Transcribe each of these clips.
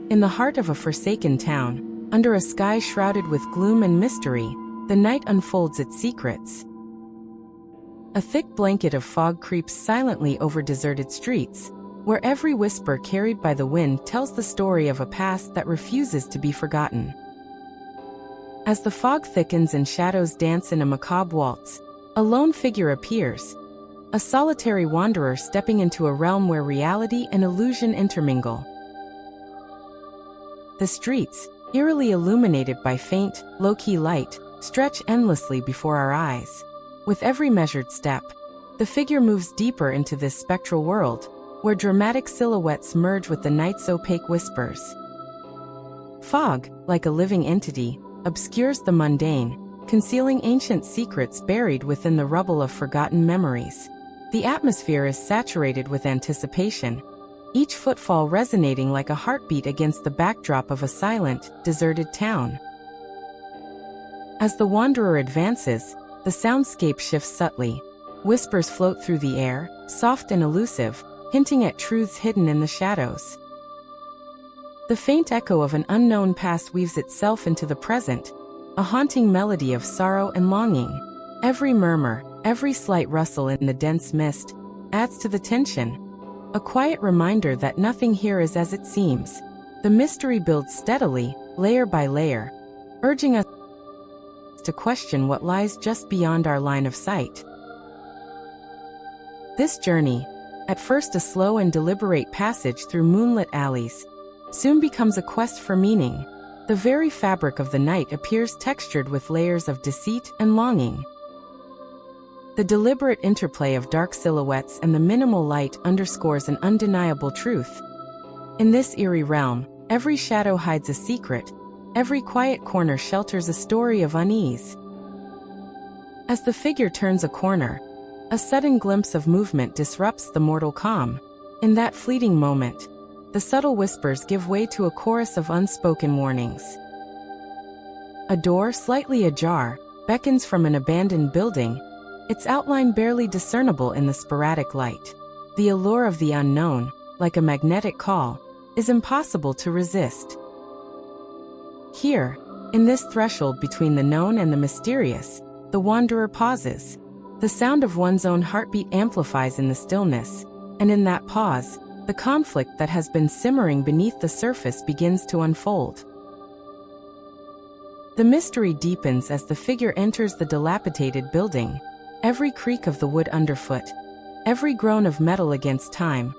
In the heart of a forsaken town, under a sky shrouded with gloom and mystery, the night unfolds its secrets. A thick blanket of fog creeps silently over deserted streets, where every whisper carried by the wind tells the story of a past that refuses to be forgotten. As the fog thickens and shadows dance in a macabre waltz, a lone figure appears, a solitary wanderer stepping into a realm where reality and illusion intermingle. The streets, eerily illuminated by faint, low-key light, stretch endlessly before our eyes. With every measured step, the figure moves deeper into this spectral world, where dramatic silhouettes merge with the night's opaque whispers. Fog, like a living entity, obscures the mundane, concealing ancient secrets buried within the rubble of forgotten memories. The atmosphere is saturated with anticipation, each footfall resonating like a heartbeat against the backdrop of a silent, deserted town. As the wanderer advances, the soundscape shifts subtly. Whispers float through the air, soft and elusive, hinting at truths hidden in the shadows. The faint echo of an unknown past weaves itself into the present, a haunting melody of sorrow and longing. Every murmur, every slight rustle in the dense mist, adds to the tension, a quiet reminder that nothing here is as it seems. The mystery builds steadily, layer by layer, urging us to question what lies just beyond our line of sight. This journey, at first a slow and deliberate passage through moonlit alleys, soon becomes a quest for meaning. The very fabric of the night appears textured with layers of deceit and longing. The deliberate interplay of dark silhouettes and the minimal light underscores an undeniable truth. In this eerie realm, every shadow hides a secret, every quiet corner shelters a story of unease. As the figure turns a corner, a sudden glimpse of movement disrupts the mortal calm. In that fleeting moment, the subtle whispers give way to a chorus of unspoken warnings. A door, slightly ajar, beckons from an abandoned building, its outline barely discernible in the sporadic light. The allure of the unknown, like a magnetic call, is impossible to resist. Here, in this threshold between the known and the mysterious, the wanderer pauses. The sound of one's own heartbeat amplifies in the stillness, and in that pause, the conflict that has been simmering beneath the surface begins to unfold. The mystery deepens as the figure enters the dilapidated building. Every creak of the wood underfoot, every groan of metal against time,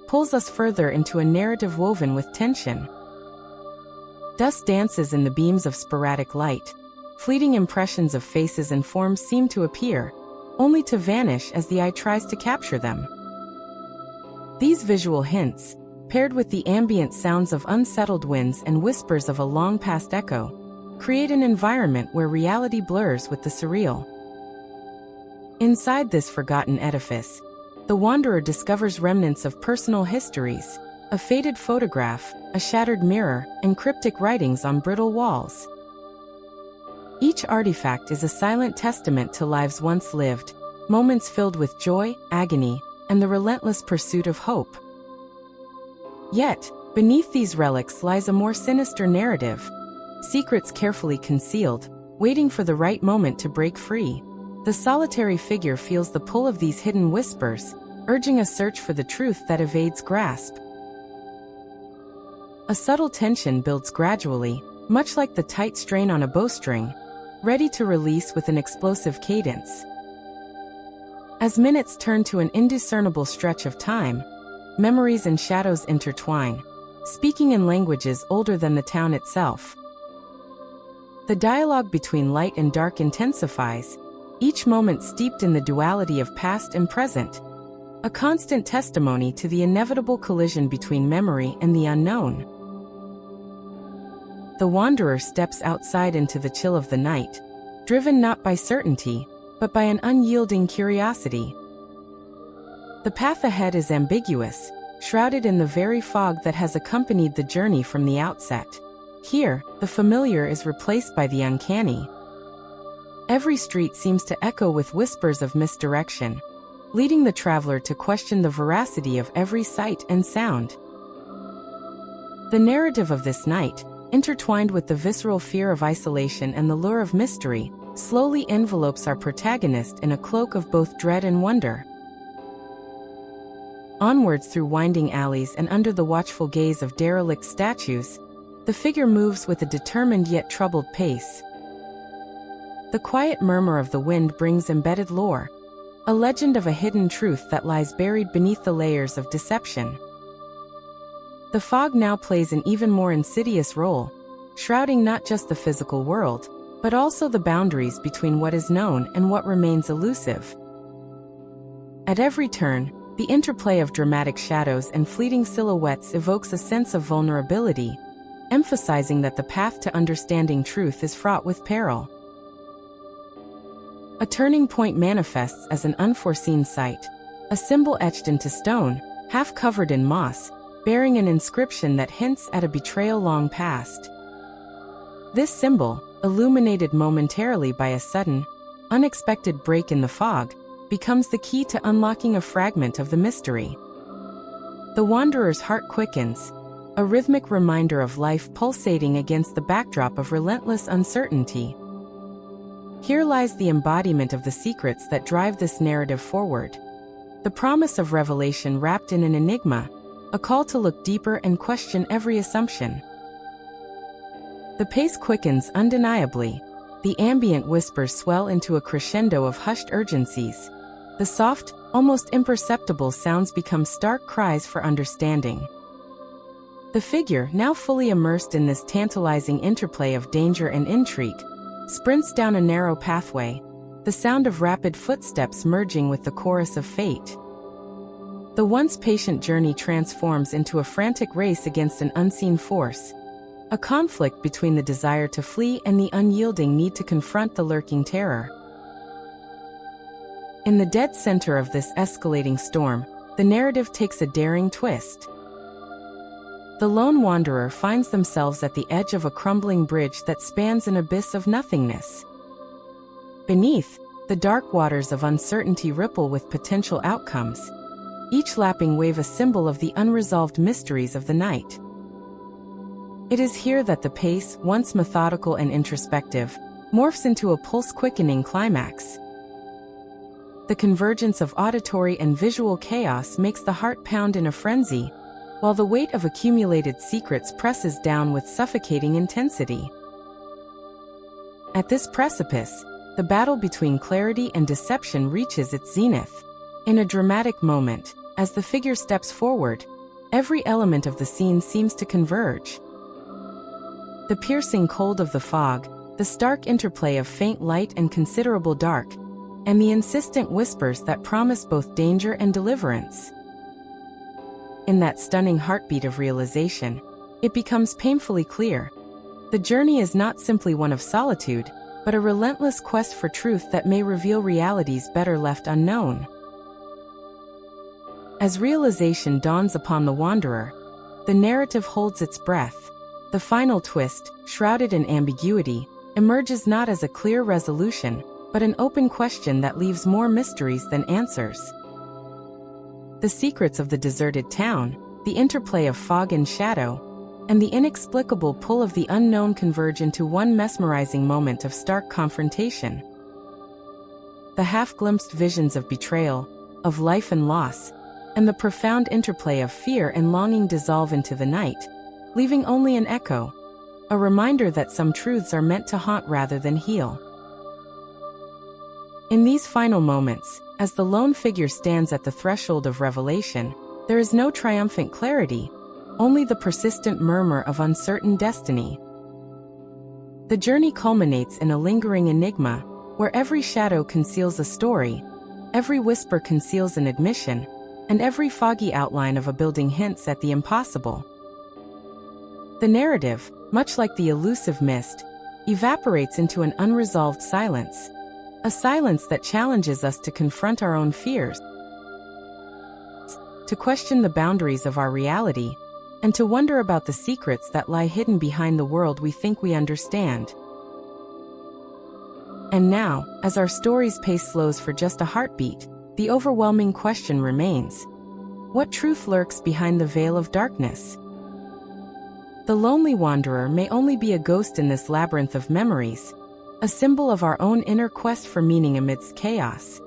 pulls us further into a narrative woven with tension. Dust dances in the beams of sporadic light. Fleeting impressions of faces and forms seem to appear, only to vanish as the eye tries to capture them. These visual hints, paired with the ambient sounds of unsettled winds and whispers of a long-past echo, create an environment where reality blurs with the surreal. Inside this forgotten edifice, the wanderer discovers remnants of personal histories, a faded photograph, a shattered mirror, and cryptic writings on brittle walls. Each artifact is a silent testament to lives once lived, moments filled with joy, agony, and the relentless pursuit of hope. Yet, beneath these relics lies a more sinister narrative, secrets carefully concealed, waiting for the right moment to break free. The solitary figure feels the pull of these hidden whispers, urging a search for the truth that evades grasp. A subtle tension builds gradually, much like the tight strain on a bowstring, ready to release with an explosive cadence. As minutes turn to an indiscernible stretch of time, memories and shadows intertwine, speaking in languages older than the town itself. The dialogue between light and dark intensifies, each moment steeped in the duality of past and present, a constant testimony to the inevitable collision between memory and the unknown. The wanderer steps outside into the chill of the night, driven not by certainty, but by an unyielding curiosity. The path ahead is ambiguous, shrouded in the very fog that has accompanied the journey from the outset. Here, the familiar is replaced by the uncanny. Every street seems to echo with whispers of misdirection, leading the traveler to question the veracity of every sight and sound. The narrative of this night, intertwined with the visceral fear of isolation and the lure of mystery, slowly envelopes our protagonist in a cloak of both dread and wonder. Onwards through winding alleys and under the watchful gaze of derelict statues, the figure moves with a determined yet troubled pace. The quiet murmur of the wind brings embedded lore, a legend of a hidden truth that lies buried beneath the layers of deception. The fog now plays an even more insidious role, shrouding not just the physical world, but also the boundaries between what is known and what remains elusive. At every turn, the interplay of dramatic shadows and fleeting silhouettes evokes a sense of vulnerability, emphasizing that the path to understanding truth is fraught with peril. A turning point manifests as an unforeseen sight, a symbol etched into stone, half covered in moss, bearing an inscription that hints at a betrayal long past. This symbol, illuminated momentarily by a sudden, unexpected break in the fog, becomes the key to unlocking a fragment of the mystery. The wanderer's heart quickens, a rhythmic reminder of life pulsating against the backdrop of relentless uncertainty. Here lies the embodiment of the secrets that drive this narrative forward. The promise of revelation wrapped in an enigma, a call to look deeper and question every assumption. The pace quickens undeniably. The ambient whispers swell into a crescendo of hushed urgencies. The soft, almost imperceptible sounds become stark cries for understanding. The figure, now fully immersed in this tantalizing interplay of danger and intrigue, sprints down a narrow pathway, the sound of rapid footsteps merging with the chorus of fate. The once patient journey transforms into a frantic race against an unseen force, a conflict between the desire to flee and the unyielding need to confront the lurking terror. In the dead center of this escalating storm, the narrative takes a daring twist. The lone wanderer finds themselves at the edge of a crumbling bridge that spans an abyss of nothingness. Beneath, the dark waters of uncertainty ripple with potential outcomes, each lapping wave a symbol of the unresolved mysteries of the night. It is here that the pace, once methodical and introspective, morphs into a pulse-quickening climax. The convergence of auditory and visual chaos makes the heart pound in a frenzy, while the weight of accumulated secrets presses down with suffocating intensity. At this precipice, the battle between clarity and deception reaches its zenith. In a dramatic moment, as the figure steps forward, every element of the scene seems to converge. The piercing cold of the fog, the stark interplay of faint light and considerable dark, and the insistent whispers that promise both danger and deliverance. In that stunning heartbeat of realization, it becomes painfully clear. The journey is not simply one of solitude, but a relentless quest for truth that may reveal realities better left unknown. As realization dawns upon the wanderer, the narrative holds its breath. The final twist, shrouded in ambiguity, emerges not as a clear resolution, but an open question that leaves more mysteries than answers. The secrets of the deserted town, the interplay of fog and shadow, and the inexplicable pull of the unknown converge into one mesmerizing moment of stark confrontation. The half-glimpsed visions of betrayal, of life and loss, and the profound interplay of fear and longing dissolve into the night, leaving only an echo, a reminder that some truths are meant to haunt rather than heal. In these final moments, as the lone figure stands at the threshold of revelation, there is no triumphant clarity, only the persistent murmur of uncertain destiny. The journey culminates in a lingering enigma, where every shadow conceals a story, every whisper conceals an admission, and every foggy outline of a building hints at the impossible. The narrative, much like the elusive mist, evaporates into an unresolved silence, a silence that challenges us to confront our own fears, to question the boundaries of our reality, and to wonder about the secrets that lie hidden behind the world we think we understand. And now, as our story's pace slows for just a heartbeat, the overwhelming question remains: what truth lurks behind the veil of darkness? The lonely wanderer may only be a ghost in this labyrinth of memories, a symbol of our own inner quest for meaning amidst chaos.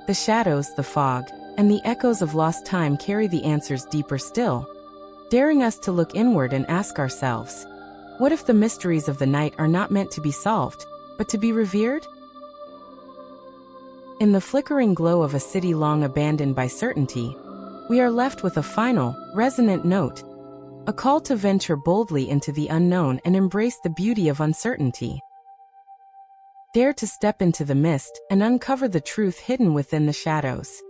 The shadows, the fog, and the echoes of lost time carry the answers deeper still, daring us to look inward and ask ourselves, what if the mysteries of the night are not meant to be solved, but to be revered? In the flickering glow of a city long abandoned by certainty, we are left with a final, resonant note, a call to venture boldly into the unknown and embrace the beauty of uncertainty. Dare to step into the mist and uncover the truth hidden within the shadows.